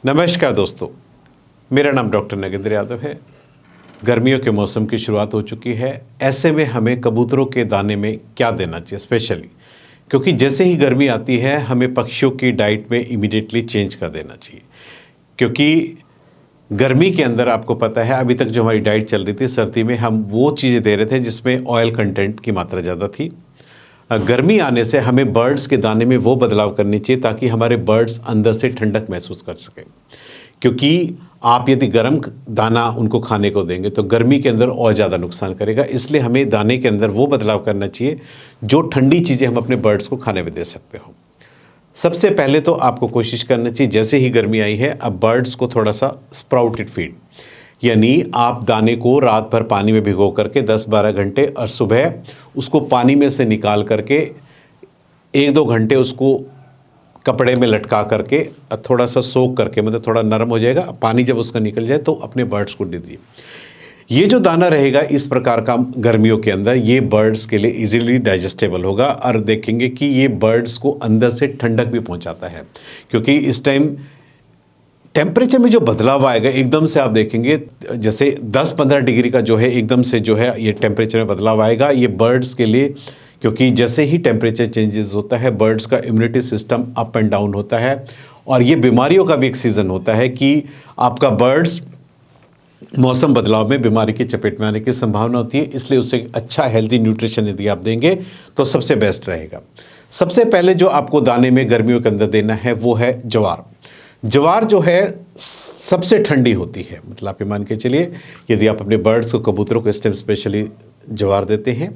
नमस्कार दोस्तों, मेरा नाम डॉक्टर नगेंद्र यादव है। गर्मियों के मौसम की शुरुआत हो चुकी है। ऐसे में हमें कबूतरों के दाने में क्या देना चाहिए स्पेशली, क्योंकि जैसे ही गर्मी आती है हमें पक्षियों की डाइट में इमीडिएटली चेंज कर देना चाहिए। क्योंकि गर्मी के अंदर आपको पता है अभी तक जो हमारी डाइट चल रही थी, सर्दी में हम वो चीज़ें दे रहे थे जिसमें ऑयल कंटेंट की मात्रा ज़्यादा थी। गर्मी आने से हमें बर्ड्स के दाने में वो बदलाव करनी चाहिए ताकि हमारे बर्ड्स अंदर से ठंडक महसूस कर सकें। क्योंकि आप यदि गर्म दाना उनको खाने को देंगे तो गर्मी के अंदर और ज़्यादा नुकसान करेगा। इसलिए हमें दाने के अंदर वो बदलाव करना चाहिए जो ठंडी चीज़ें हम अपने बर्ड्स को खाने में दे सकते हो। सबसे पहले तो आपको कोशिश करना चाहिए, जैसे ही गर्मी आई है अब बर्ड्स को थोड़ा सा स्प्राउटेड फीड, यानी आप दाने को रात भर पानी में भिगो करके 10-12 घंटे और सुबह उसको पानी में से निकाल करके 1-2 घंटे उसको कपड़े में लटका करके थोड़ा सा सोक करके, मतलब थोड़ा नरम हो जाएगा, पानी जब उसका निकल जाए तो अपने बर्ड्स को दे दीजिए। ये जो दाना रहेगा इस प्रकार का गर्मियों के अंदर, ये बर्ड्स के लिए इजीली डाइजेस्टेबल होगा और देखेंगे कि ये बर्ड्स को अंदर से ठंडक भी पहुंचाता है। क्योंकि इस टाइम टेम्परेचर में जो बदलाव आएगा एकदम से, आप देखेंगे जैसे 10-15 डिग्री का जो है एकदम से जो है ये टेम्परेचर में बदलाव आएगा, ये बर्ड्स के लिए, क्योंकि जैसे ही टेम्परेचर चेंजेस होता है बर्ड्स का immunity system up and down होता है। और ये बीमारियों का भी एक सीज़न होता है कि आपका बर्ड्स मौसम बदलाव में बीमारी की चपेट में आने की संभावना होती है। इसलिए उसे अच्छा हेल्दी न्यूट्रिशन यदि आप देंगे तो सबसे बेस्ट रहेगा। सबसे पहले जो आपको दाने में गर्मियों के अंदर देना है वो है ज्वार। ज्वार जो है सबसे ठंडी होती है, मतलब आप ये मान के चलिए यदि आप अपने बर्ड्स को, कबूतरों को इस टाइम स्पेशली ज्वार देते हैं,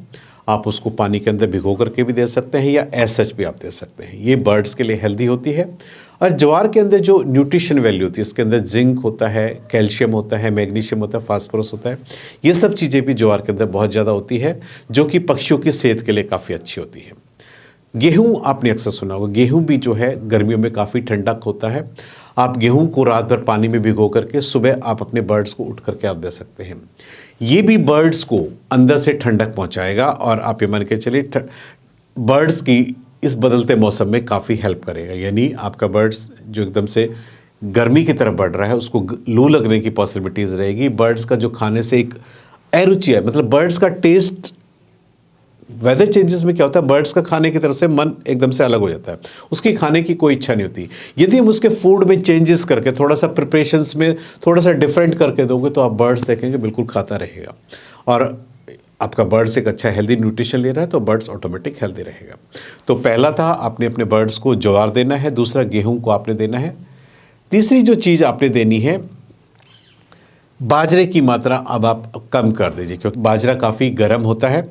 आप उसको पानी के अंदर भिगो करके भी दे सकते हैं या एज सच भी आप दे सकते हैं। ये बर्ड्स के लिए हेल्दी होती है। और ज्वार के अंदर जो न्यूट्रिशन वैल्यू होती है, इसके अंदर जिंक होता है, कैल्शियम होता है, मैग्नीशियम होता है, फास्फोरस होता है। ये सब चीज़ें भी ज्वार के अंदर बहुत ज़्यादा होती है जो कि पक्षियों की सेहत के लिए काफ़ी अच्छी होती है। गेहूँ आपने अक्सर सुना होगा, गेहूँ भी जो है गर्मियों में काफ़ी ठंडक होता है। आप गेहूं को रात भर पानी में भिगो करके सुबह आप अपने बर्ड्स को उठ करके आप दे सकते हैं। ये भी बर्ड्स को अंदर से ठंडक पहुंचाएगा और आप ये मान के चलिए बर्ड्स की इस बदलते मौसम में काफ़ी हेल्प करेगा। यानी आपका बर्ड्स जो एकदम से गर्मी की तरफ बढ़ रहा है उसको लू लगने की पॉसिबिलिटीज़ रहेगी। बर्ड्स का जो खाने से एक अरुचि है, मतलब बर्ड्स का टेस्ट, वेदर चेंजेस में क्या होता है बर्ड्स का खाने की तरफ से मन एकदम से अलग हो जाता है, उसकी खाने की कोई इच्छा नहीं होती। यदि हम उसके फूड में चेंजेस करके थोड़ा सा प्रिपरेशंस में थोड़ा सा डिफरेंट करके दोगे तो आप बर्ड्स देखेंगे बिल्कुल खाता रहेगा। और आपका बर्ड्स एक अच्छा हेल्दी न्यूट्रिशन ले रहा है तो बर्ड्स ऑटोमेटिक हेल्दी रहेगा। तो पहला था आपने अपने बर्ड्स को ज्वार देना है, दूसरा गेहूँ को आपने देना है, तीसरी जो चीज़ आपने देनी है बाजरे की मात्रा अब आप कम कर दीजिए, क्योंकि बाजरा काफ़ी गर्म होता है।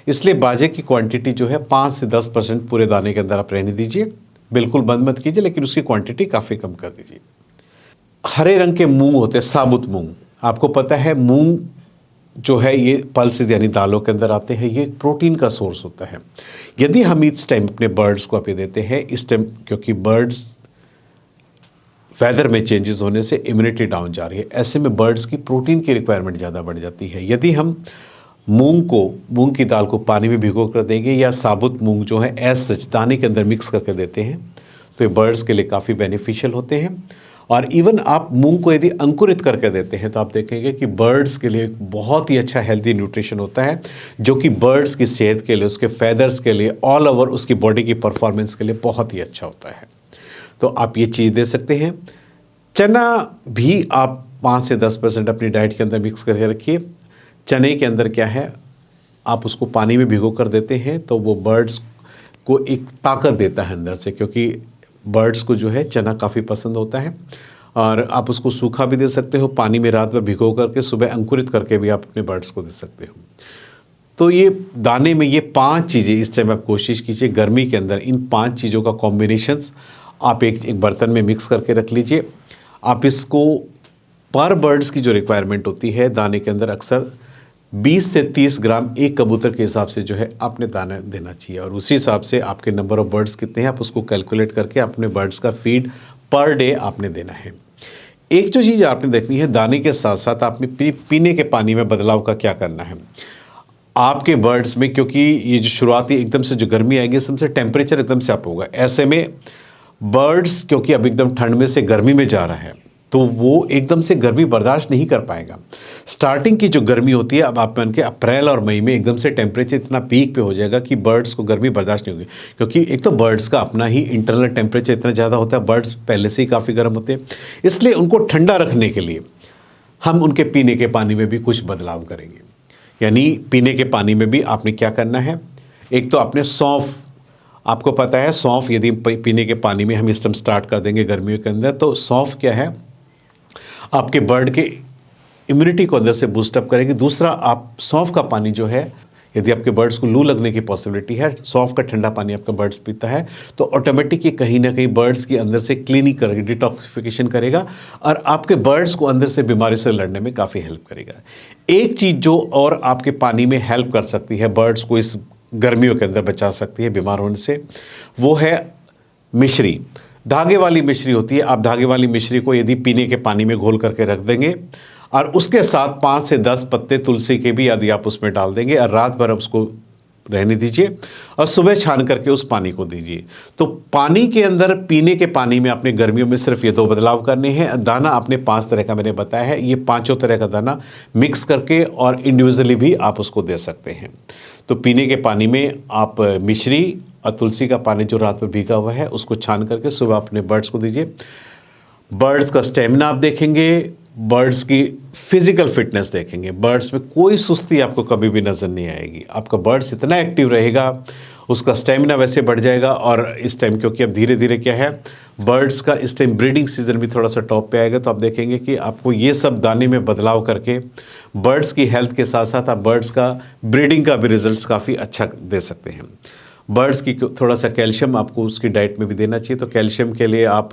इसलिए बाजरे की क्वांटिटी जो है 5 से 10% पूरे दाने के अंदर आप रहने दीजिए, बिल्कुल बंद मत कीजिए, लेकिन उसकी क्वांटिटी काफ़ी कम कर दीजिए। हरे रंग के मूंग होते हैं, साबुत मूंग, आपको पता है मूंग जो है ये पल्सेस यानी दालों के अंदर आते हैं, ये प्रोटीन का सोर्स होता है। यदि हम इस टाइम अपने बर्ड्स को आप ये देते हैं इस टाइम, क्योंकि बर्ड्स वेदर में चेंजेस होने से इम्यूनिटी डाउन जा रही है, ऐसे में बर्ड्स की प्रोटीन की रिक्वायरमेंट ज़्यादा बढ़ जाती है। यदि हम मूंग की दाल को पानी में भिगो कर देंगे या साबुत मूंग जो है एज सच दाने के अंदर मिक्स करके देते हैं तो ये बर्ड्स के लिए काफ़ी बेनिफिशियल होते हैं। और इवन आप मूंग को यदि अंकुरित करके देते हैं तो आप देखेंगे कि बर्ड्स के लिए बहुत ही अच्छा हेल्दी न्यूट्रिशन होता है, जो कि बर्ड्स की सेहत के लिए, उसके फैदर्स के लिए, ऑल ओवर उसकी बॉडी की परफॉर्मेंस के लिए बहुत ही अच्छा होता है। तो आप ये चीज़ दे सकते हैं। चना भी आप 5 से 10% अपनी डाइट के अंदर मिक्स करके रखिए। चने के अंदर क्या है, आप उसको पानी में भिगो कर देते हैं तो वो बर्ड्स को एक ताकत देता है अंदर से, क्योंकि बर्ड्स को जो है चना काफ़ी पसंद होता है। और आप उसको सूखा भी दे सकते हो, पानी में रात में भिगो करके सुबह अंकुरित करके भी आप अपने बर्ड्स को दे सकते हो। तो ये दाने में ये 5 चीज़ें इस टाइम आप कोशिश कीजिए गर्मी के अंदर, इन 5 चीज़ों का कॉम्बिनेशंस आप एक बर्तन में मिक्स करके रख लीजिए। आप इसको पर बर्ड्स की जो रिक्वायरमेंट होती है दाने के अंदर अक्सर 20 से 30 ग्राम एक कबूतर के हिसाब से जो है आपने दाना देना चाहिए। और उसी हिसाब से आपके नंबर ऑफ़ बर्ड्स कितने हैं आप उसको कैलकुलेट करके अपने बर्ड्स का फीड पर डे आपने देना है। एक जो चीज़ आपने देखनी है, दाने के साथ साथ आपने पीने के पानी में बदलाव का क्या करना है आपके बर्ड्स में, क्योंकि ये जो शुरुआती एकदम से जो गर्मी आएगी सबसे टेम्परेचर एकदम से अप होगा। ऐसे में बर्ड्स क्योंकि अब एकदम ठंड में से गर्मी में जा रहा है तो वो एकदम से गर्मी बर्दाश्त नहीं कर पाएगा। स्टार्टिंग की जो गर्मी होती है, अब आप मान के अप्रैल और मई में एकदम से टेम्परेचर इतना पीक पे हो जाएगा कि बर्ड्स को गर्मी बर्दाश्त नहीं होगी, क्योंकि एक तो बर्ड्स का अपना ही इंटरनल टेम्परेचर इतना ज़्यादा होता है, बर्ड्स पहले से ही काफ़ी गर्म होते हैं। इसलिए उनको ठंडा रखने के लिए हम उनके पीने के पानी में भी कुछ बदलाव करेंगे। यानी पीने के पानी में भी आपने क्या करना है, एक तो आपने सौंफ, आपको पता है सौंफ यदि पीने के पानी में हम इस टाइम स्टार्ट कर देंगे गर्मियों के अंदर, तो सौंफ क्या है, आपके बर्ड के इम्यूनिटी को अंदर से बूस्टअप करेगी। दूसरा, आप सौंफ का पानी जो है, यदि आपके बर्ड्स को लू लगने की पॉसिबिलिटी है, सौंफ का ठंडा पानी आपका बर्ड्स पीता है तो ऑटोमेटिक ये कहीं ना कहीं बर्ड्स की अंदर से क्लीनिंग करेगा, डिटॉक्सिफिकेशन करेगा और आपके बर्ड्स को अंदर से बीमारी से लड़ने में काफ़ी हेल्प करेगा। एक चीज़ जो और आपके पानी में हेल्प कर सकती है, बर्ड्स को इस गर्मियों के अंदर बचा सकती है बीमार होने से, वो है मिश्री। धागे वाली मिश्री होती है। आप धागे वाली मिश्री को यदि पीने के पानी में घोल करके रख देंगे और उसके साथ 5 से 10 पत्ते तुलसी के भी यदि आप उसमें डाल देंगे और रात भर उसको रहने दीजिए और सुबह छान करके उस पानी को दीजिए। तो पानी के अंदर, पीने के पानी में आपने गर्मियों में सिर्फ ये 2 बदलाव करने हैं। दाना आपने 5 तरह का मैंने बताया है, ये 5 तरह का दाना मिक्स करके और इंडिविजुअली भी आप उसको दे सकते हैं। तो पीने के पानी में आप मिश्री और तुलसी का पानी जो रात में भीगा हुआ है उसको छान करके सुबह अपने बर्ड्स को दीजिए। बर्ड्स का स्टेमिना आप देखेंगे, बर्ड्स की फिजिकल फिटनेस देखेंगे, बर्ड्स में कोई सुस्ती आपको कभी भी नज़र नहीं आएगी। आपका बर्ड्स इतना एक्टिव रहेगा, उसका स्टेमिना वैसे बढ़ जाएगा। और इस टाइम क्योंकि अब धीरे धीरे क्या है, बर्ड्स का इस टाइम ब्रीडिंग सीजन भी थोड़ा सा टॉप पे आएगा, तो आप देखेंगे कि आपको ये सब दाने में बदलाव करके बर्ड्स की हेल्थ के साथ साथ आप बर्ड्स का ब्रीडिंग का भी रिजल्ट्स काफ़ी अच्छा दे सकते हैं। बर्ड्स की थोड़ा सा कैल्शियम आपको उसकी डाइट में भी देना चाहिए। तो कैल्शियम के लिए आप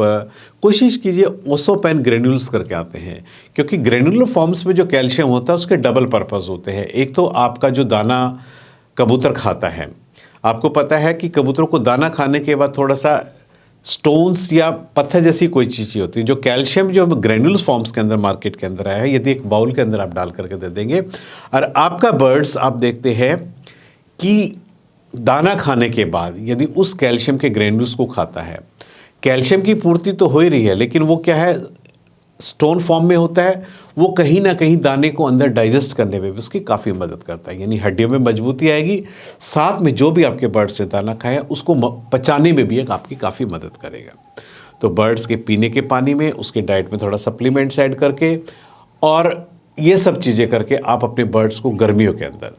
कोशिश कीजिए ओसोपेन ग्रेन्यूल्स करके आते हैं, क्योंकि ग्रेन्युलर फॉर्म्स में जो कैल्शियम होता है उसके डबल पर्पस होते हैं। एक तो आपका जो दाना कबूतर खाता है, आपको पता है कि कबूतरों को दाना खाने के बाद थोड़ा सा स्टोन्स या पत्थर जैसी कोई चीज़ होती है, जो कैल्शियम जो ग्रेन्युलस फॉर्म्स के अंदर मार्केट के अंदर आया है, यदि एक बाउल के अंदर आप डाल करके दे देंगे और आपका बर्ड्स आप देखते हैं कि दाना खाने के बाद यदि उस कैल्शियम के ग्रेन्यूल्स को खाता है, कैल्शियम की पूर्ति तो हो ही रही है, लेकिन वो क्या है, स्टोन फॉर्म में होता है, वो कहीं ना कहीं दाने को अंदर डाइजेस्ट करने में भी उसकी काफ़ी मदद करता है। यानी हड्डियों में मजबूती आएगी, साथ में जो भी आपके बर्ड्स से दाना खाए उसको पचाने में भी एक आपकी काफ़ी मदद करेगा। तो बर्ड्स के पीने के पानी में, उसके डाइट में थोड़ा सप्लीमेंट्स ऐड करके और ये सब चीज़ें करके आप अपने बर्ड्स को गर्मियों के अंदर,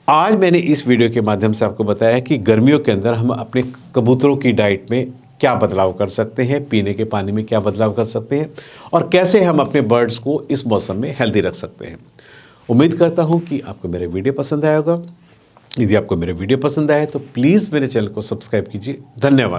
आज मैंने इस वीडियो के माध्यम से आपको बताया कि गर्मियों के अंदर हम अपने कबूतरों की डाइट में क्या बदलाव कर सकते हैं, पीने के पानी में क्या बदलाव कर सकते हैं और कैसे हम अपने बर्ड्स को इस मौसम में हेल्दी रख सकते हैं। उम्मीद करता हूं कि आपको मेरे वीडियो पसंद आया होगा। यदि आपको मेरे वीडियो पसंद आए तो प्लीज़ मेरे चैनल को सब्सक्राइब कीजिए। धन्यवाद।